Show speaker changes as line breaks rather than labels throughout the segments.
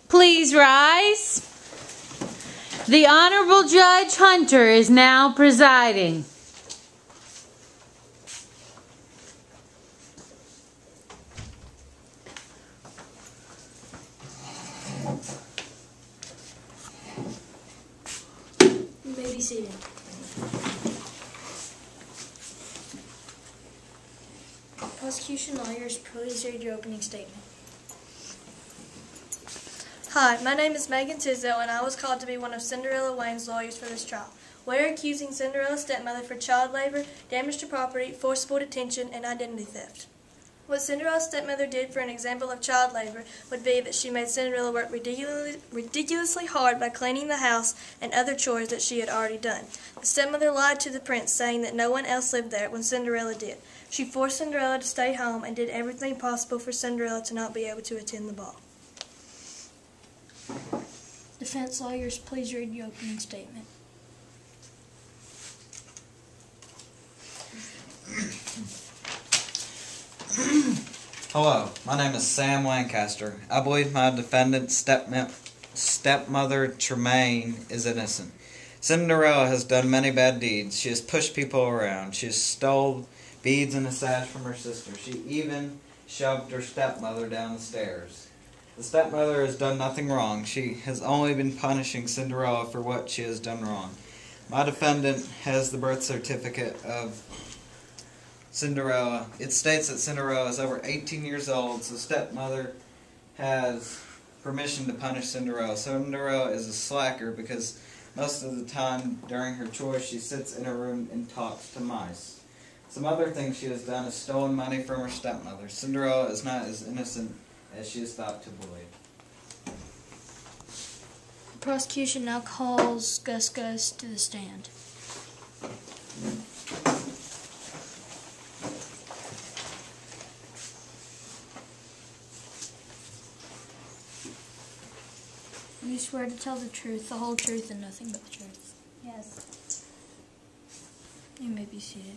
Please rise. The Honorable Judge Hunter is now presiding.
You may be seated. Prosecution lawyers, please read your opening statement.
Hi, my name is Megan Tizzo, and I was called to be one of Cinderella Wayne's lawyers for this trial. We are accusing Cinderella's stepmother for child labor, damage to property, forcible detention, and identity theft. What Cinderella's stepmother did for an example of child labor would be that she made Cinderella work ridiculously hard by cleaning the house and other chores that she had already done. The stepmother lied to the prince, saying that no one else lived there when Cinderella did. She forced Cinderella to stay home and did everything possible for Cinderella to not be able to attend the ball.
Defense lawyers, please read your opening statement.
Hello, my name is Sam Lancaster. I believe my defendant, stepmother Tremaine, is innocent. Cinderella has done many bad deeds. She has pushed people around. She has stole beads and a sash from her sister. She even shoved her stepmother down the stairs. The stepmother has done nothing wrong. She has only been punishing Cinderella for what she has done wrong. My defendant has the birth certificate of Cinderella. It states that Cinderella is over 18 years old, so stepmother has permission to punish Cinderella. Cinderella is a slacker because most of the time during her chores she sits in her room and talks to mice. Some other things she has done is stolen money from her stepmother. Cinderella is not as innocent as she is thought to believe.
The prosecution now calls Gus Gus to the stand. You swear to tell the truth, the whole truth, and nothing but the truth?
Yes.
You may be seated.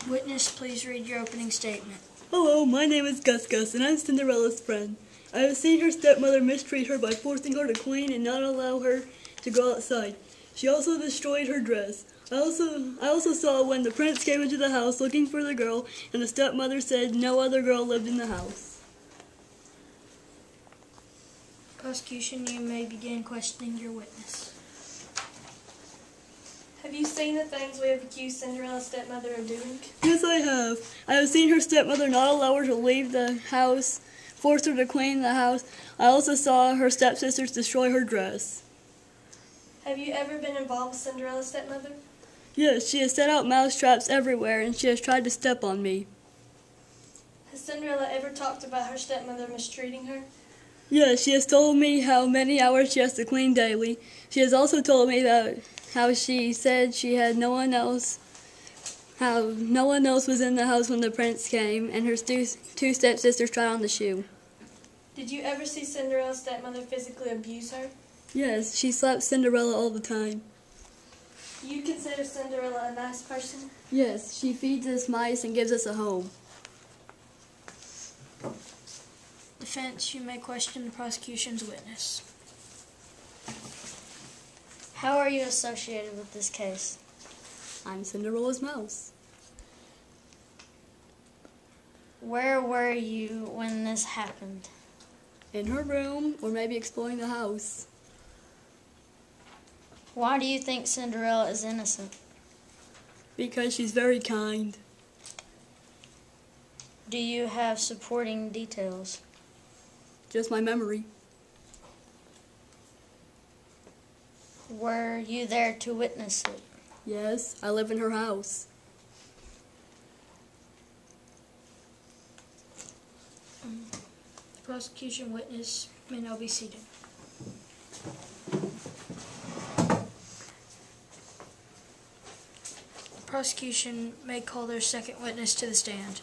Witness, please read your opening statement.
Hello, my name is Gus Gus, and I'm Cinderella's friend. I have seen her stepmother mistreat her by forcing her to clean and not allow her to go outside. She also destroyed her dress. I also saw when the prince came into the house looking for the girl, and the stepmother said no other girl lived in the house.
Prosecution, you may begin questioning your witness.
Have you seen the things we have accused Cinderella's stepmother of doing?
Yes, I have. I have seen her stepmother not allow her to leave the house, force her to clean the house. I also saw her stepsisters destroy her dress.
Have you ever been involved with Cinderella's stepmother?
Yes, she has set out mouse traps everywhere, and she has tried to step on me.
Has Cinderella ever talked about her stepmother mistreating her?
Yes, she has told me how many hours she has to clean daily. She has also told me that how she said she had no one else was in the house when the prince came, and her two stepsisters tried on the shoe.
Did you ever see Cinderella's stepmother physically abuse her?
Yes, she slaps Cinderella all the time.
Do you consider Cinderella a nice person?
Yes, she feeds us mice and gives us a home.
Defense, you may question the prosecution's witness. How are you associated with this case?
I'm Cinderella's mouse.
Where were you when this happened?
In her room, or maybe exploring the house.
Why do you think Cinderella is innocent?
Because she's very kind.
Do you have supporting details?
Just my memory.
Were you there to witness it?
Yes, I live in her house.
The prosecution witness may now be seated. The prosecution may call their second witness to the stand.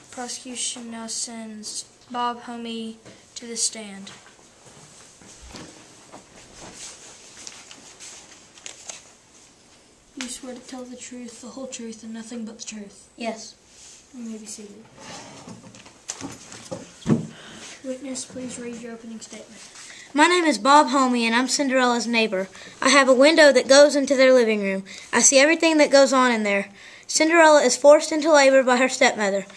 The prosecution now sends Bob Homey to the stand. Do you swear to tell the truth, the whole truth, and nothing but the truth?
Yes.
You may be seated. Witness, please read your opening statement.
My name is Bob Homey, and I'm Cinderella's neighbor. I have a window that goes into their living room. I see everything that goes on in there. Cinderella is forced into labor by her stepmother.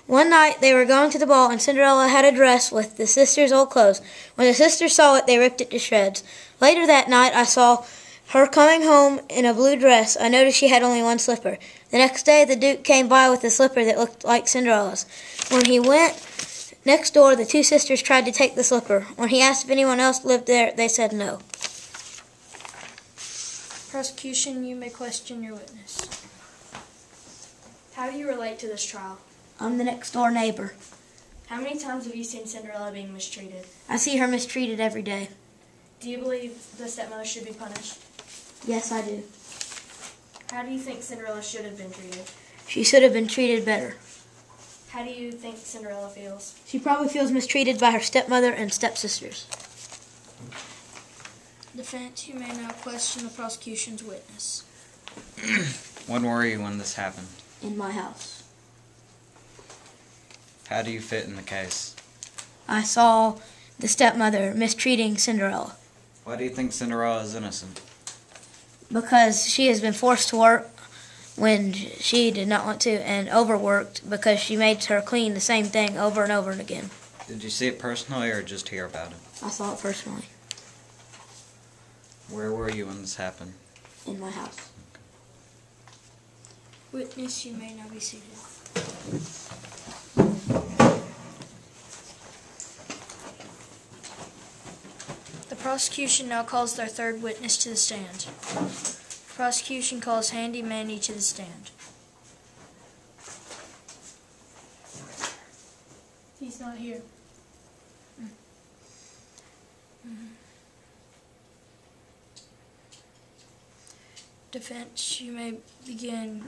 One night they were going to the ball, and Cinderella had a dress with the sisters' old clothes. When the sisters saw it, they ripped it to shreds. Later that night, I saw her coming home in a blue dress. I noticed she had only one slipper. The next day, the Duke came by with a slipper that looked like Cinderella's. When he went next door, the two sisters tried to take the slipper. When he asked if anyone else lived there, they said no.
Prosecution, you may question your witness. How do you relate to this trial?
I'm the next door neighbor.
How many times have you seen Cinderella being mistreated?
I see her mistreated every day.
Do you believe the stepmother should be punished?
Yes, I do.
How do you think Cinderella should have been treated?
She should have been treated better.
How do you think Cinderella feels?
She probably feels mistreated by her stepmother and stepsisters.
Defense, you may now question the prosecution's witness.
When were you when this happened?
In my house.
How do you fit in the case?
I saw the stepmother mistreating Cinderella
Why do you think Cinderella is innocent?
because she has been forced to work when she did not want to and overworked because she made her clean the same thing over and over and again.
Did you see it personally or just hear about it?
I saw it personally
Where were you when this happened?
in my house.
Witness, you may now be seated. The prosecution now calls their third witness to the stand. The prosecution calls Handy Mandy to the stand.
He's not here.
Defense, you may begin.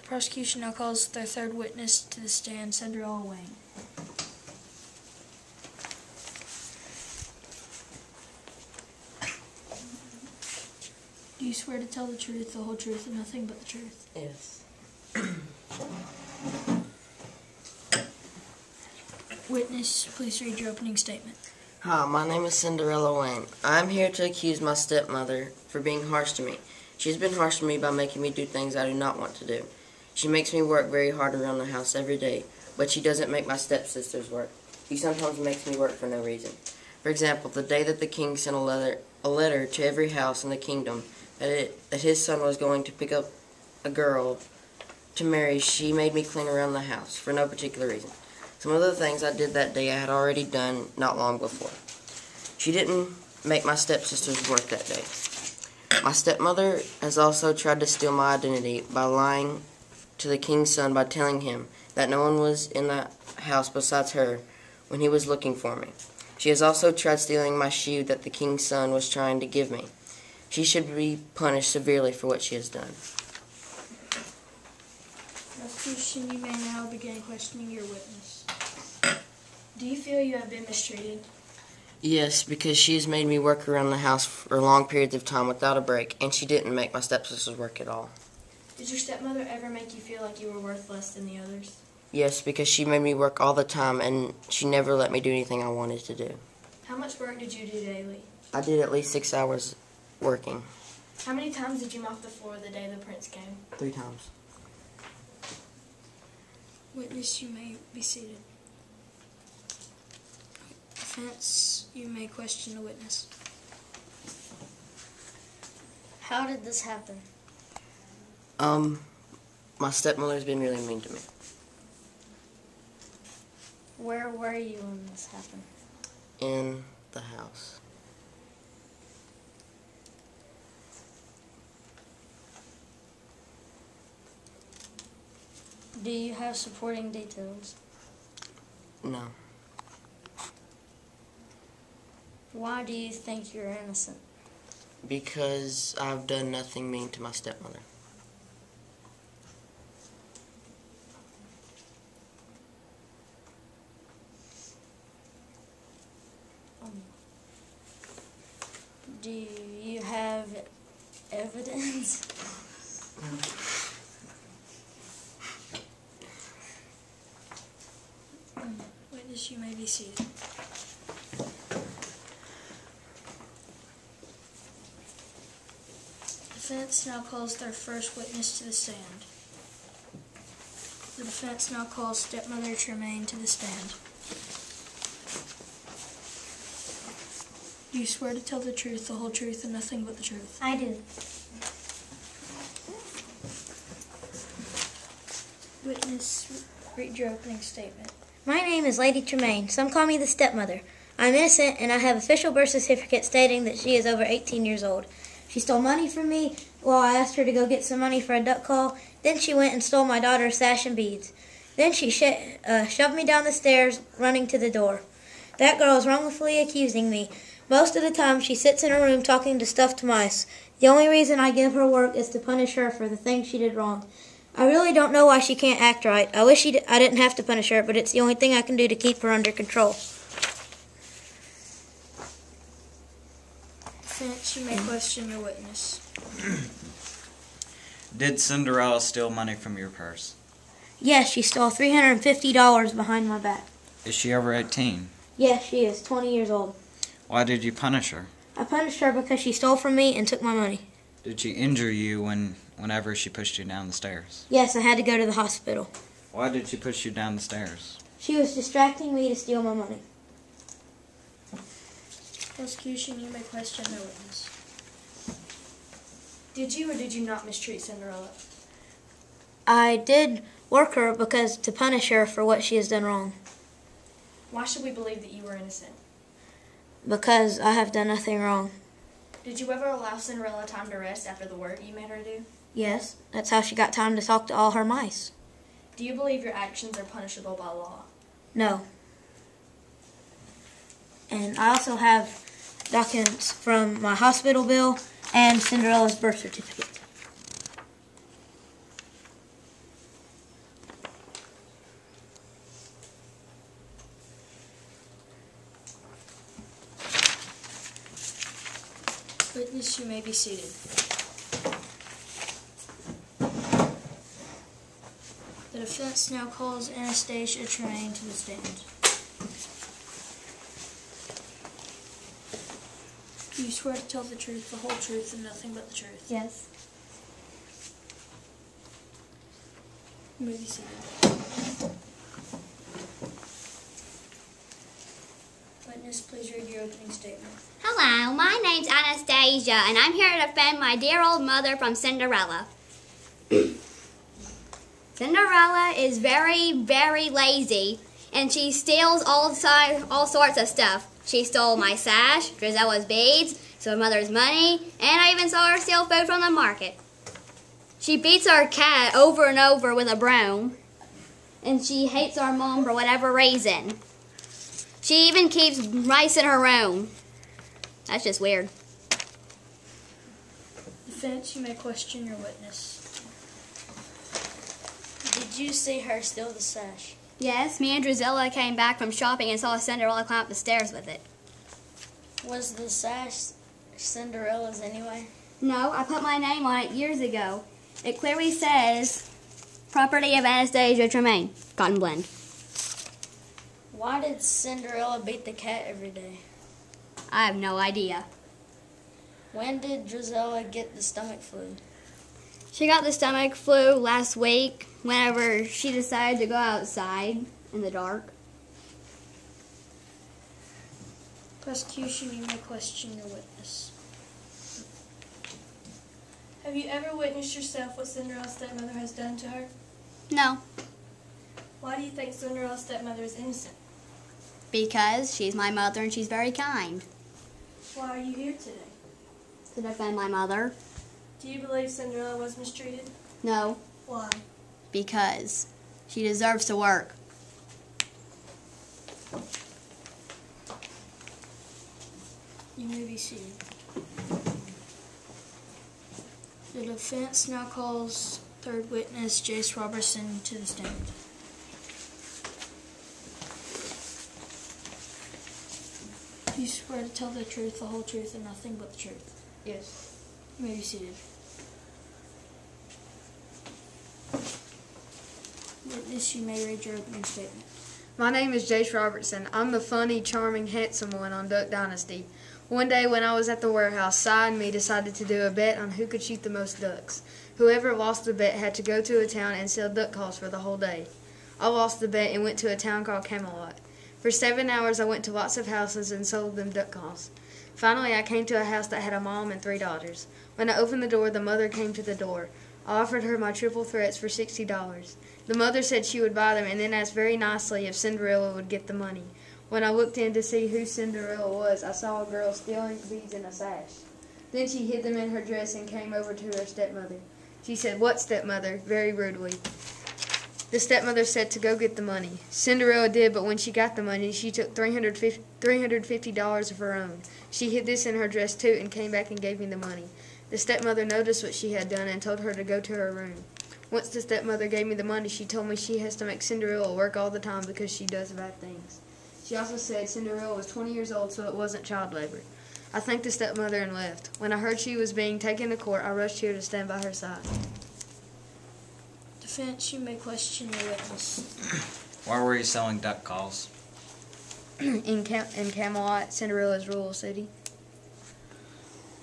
The prosecution now calls their third witness to the stand, Cinderella Wayne. Do you swear to tell the truth, the whole truth, and nothing but the truth?
Yes.
Witness, please read your opening statement.
Hi, my name is Cinderella Wayne. I'm here to accuse my stepmother for being harsh to me. She's been harsh to me by making me do things I do not want to do. She makes me work very hard around the house every day, but she doesn't make my stepsisters work. She sometimes makes me work for no reason. For example, the day that the king sent a letter to every house in the kingdom that his son was going to pick up a girl to marry, she made me clean around the house for no particular reason. Some of the things I did that day I had already done not long before. She didn't make my stepsisters work that day. My stepmother has also tried to steal my identity by lying to the king's son by telling him that no one was in the house besides her when he was looking for me. She has also tried stealing my shoe that the king's son was trying to give me. She should be punished severely for what she has done.
Prosecution, you may now begin questioning your witness.
Do you feel you have been mistreated?
Yes, because she has made me work around the house for long periods of time without a break, and she didn't make my stepsisters work at all.
Did your stepmother ever make you feel like you were worth less than the others?
Yes, because she made me work all the time, and she never let me do anything I wanted to do.
How much work did you do daily?
I did at least 6 hours working.
How many times did you mop the floor the day the prince came?
3 times.
Witness, you may be seated. Defense, you may question the witness.
How did this happen?
My stepmother's been really mean to me.
Where were you when this happened?
In the house.
Do you have supporting details?
No.
Why do you think you're innocent?
Because I've done nothing mean to my stepmother.
Do you have evidence? Witness, you may be seated. Defense now calls their first witness to the stand. The defense now calls stepmother Tremaine to the stand. Do you swear to tell the truth, the whole truth, and nothing but the truth?
I do.
Witness, read your opening statement.
My name is Lady Tremaine. Some call me the stepmother. I'm innocent, and I have official birth certificate stating that she is over 18 years old. She stole money from me while I asked her to go get some money for a duck call. Then she went and stole my daughter's sash and beads. Then she shoved me down the stairs, running to the door. That girl is wrongfully accusing me. Most of the time, she sits in her room talking to stuffed mice. The only reason I give her work is to punish her for the things she did wrong. I really don't know why she can't act right. I wish I didn't have to punish her, but it's the only thing I can do to keep her under control.
Defense, you may question your witness.
Did Cinderella steal money from your purse?
Yes, she stole $350 behind my back.
Is she over 18?
Yes, she is 20 years old.
Why did you punish her?
I punished her because she stole from me and took my money.
Did she injure you whenever she pushed you down the stairs?
Yes, I had to go to the hospital.
Why did she push you down the stairs?
She was distracting me to steal my money.
Prosecution, you may question the witness.
Did you or did you not mistreat Cinderella?
I did work her because to punish her for what she has done wrong.
Why should we believe that you were innocent?
Because I have done nothing wrong.
Did you ever allow Cinderella time to rest after the work you made her do?
Yes, that's how she got time to talk to all her mice.
Do you believe your actions are punishable by law?
No. And I also have documents from my hospital bill and Cinderella's birth certificate.
Witness, you may be seated. The defense now calls Anastasia Tremaine to the stand. Do you swear to tell the truth, the whole truth, and nothing but the truth?
Yes.
You may be seated. Witness, please read your opening statement.
Hello, my name's Anastasia, and I'm here to defend my dear old mother from Cinderella. Cinderella is very, very lazy, and she steals all sorts of stuff. She stole my sash, Drizella's beads, stole mother's money, and I even saw her steal food from the market. She beats our cat over and over with a broom, and she hates our mom for whatever reason. She even keeps mice in her room. That's just weird.
Defense, you may question your witness. Did you see her steal the sash?
Yes, me and Drizella came back from shopping and saw Cinderella climb up the stairs with it.
Was the sash Cinderella's anyway?
No, I put my name on it years ago. It clearly says, property of Anastasia Tremaine, Cotton Blend.
Why did Cinderella beat the cat every day?
I have no idea.
When did Drizella get the stomach flu?
She got the stomach flu last week whenever she decided to go outside in the dark.
Prosecution, you may question your witness.
Have you ever witnessed yourself what Cinderella's stepmother has done to her?
No,
Why do you think Cinderella's stepmother is innocent?
because she's my mother and she's very kind.
Why are you here today?
To defend my mother?
Do you believe Cinderella was mistreated?
No,
Why?
because she deserves to work.
You may be seated. The defense now calls third witness Jace Robertson to the stand. You swear to tell the truth, the whole truth, and nothing but the truth.
Yes.
You may be seated. Witness, you may read your opening statement.
My name is Jace Robertson. I'm the funny, charming, handsome one on Duck Dynasty. One day when I was at the warehouse, Si and me decided to do a bet on who could shoot the most ducks. Whoever lost the bet had to go to a town and sell duck calls for the whole day. I lost the bet and went to a town called Camelot. For 7 hours I went to lots of houses and sold them duck calls. Finally I came to a house that had a mom and 3 daughters. When I opened the door, the mother came to the door. I offered her my triple threats for $60. The mother said she would buy them and then asked very nicely if Cinderella would get the money. When I looked in to see who Cinderella was, I saw a girl stealing beads in a sash. Then she hid them in her dress and came over to her stepmother. She said, "What, stepmother?" very rudely. The stepmother said to go get the money. Cinderella did, but when she got the money, she took $350 of her own. She hid this in her dress too and came back and gave me the money. The stepmother noticed what she had done and told her to go to her room. Once the stepmother gave me the money, she told me she has to make Cinderella work all the time because she does bad things. She also said Cinderella was 20 years old, so it wasn't child labor. I thanked the stepmother and left. When I heard she was being taken to court, I rushed here to stand by her side.
Defense, you may question your witness.
Why were you selling duck calls?
In Camelot, Cinderella's rural city.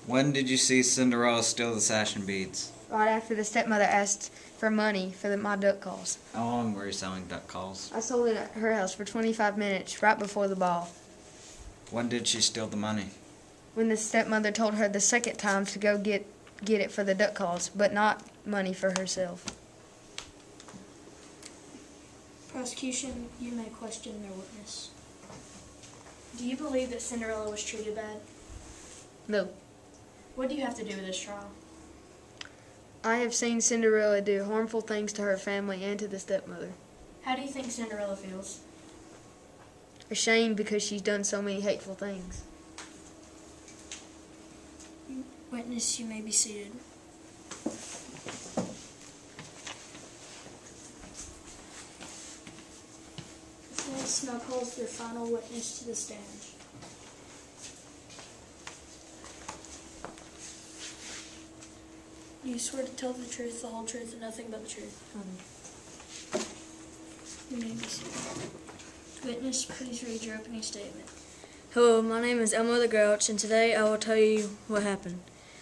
When did you see Cinderella steal the sash and beads?
Right after the stepmother asked for money for my duck calls.
How long were you selling duck calls?
I sold it at her house for 25 minutes, right before the ball.
When did she steal the money?
When the stepmother told her the second time to go get it for the duck calls, but not money for herself.
Prosecution, you may question their witness.
Do you believe that Cinderella was treated bad? No.
What do you have to do with this trial?
I have seen Cinderella do harmful things to her family and to the stepmother.
How do you think Cinderella feels?
Ashamed because she's done so many hateful things.
Witness, you may be seated. Defense now calls their final witness to the stand. You swear to tell the truth, the whole truth, and nothing but the truth. You may be seated. Witness, please read your opening statement.
Hello, my name is Elmo the Grouch, and today I will tell you what happened.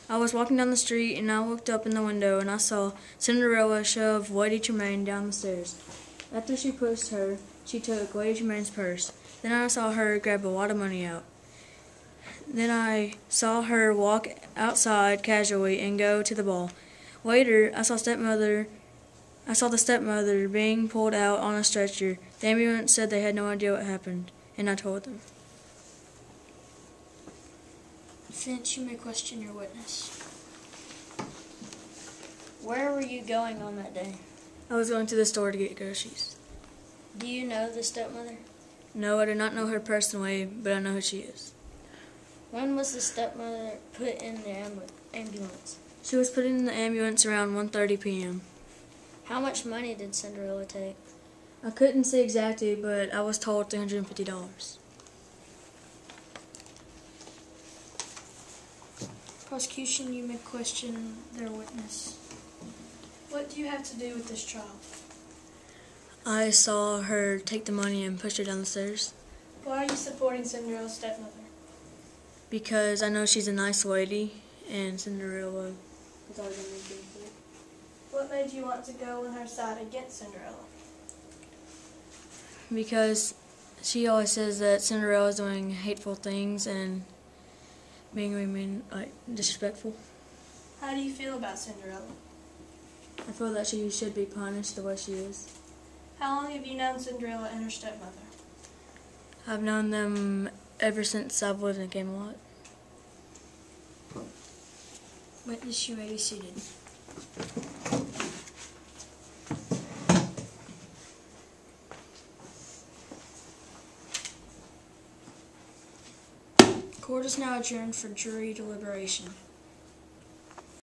I was walking down the street, and I looked up in the window, and I saw Cinderella shove Lady Tremaine down the stairs. After she pushed her, she took Lady Tremaine's purse. Then I saw her grab a lot of money out. Then I saw her walk outside casually and go to the ball. Later, I saw the stepmother being pulled out on a stretcher. The ambulance said they had no idea what happened, and I told them.
Defense, you may question your witness. Where were you going on that day?
I was going to the store to get groceries.
Do you know the stepmother?
No, I do not know her personally, but I know who she is.
When was the stepmother put in the ambulance?
She was put in the ambulance around 1:30 p.m.
How much money did Cinderella take?
I couldn't say exactly, but I was told $350.
Prosecution, you may question their witness. What do you have to do with this trial?
I saw her take the money and push her down the stairs.
Why are you supporting Cinderella's stepmother?
Because I know she's a nice lady, and Cinderella has always done things for it.
What made you want to go on her side against Cinderella?
Because she always says that Cinderella's doing hateful things and being disrespectful.
How do you feel about Cinderella?
I feel that she should be punished the way she is.
How long have you known Cinderella and her stepmother?
I've known them ever since I've lived in Camelot.
Witness, you may be seated. Court is now adjourned for jury deliberation.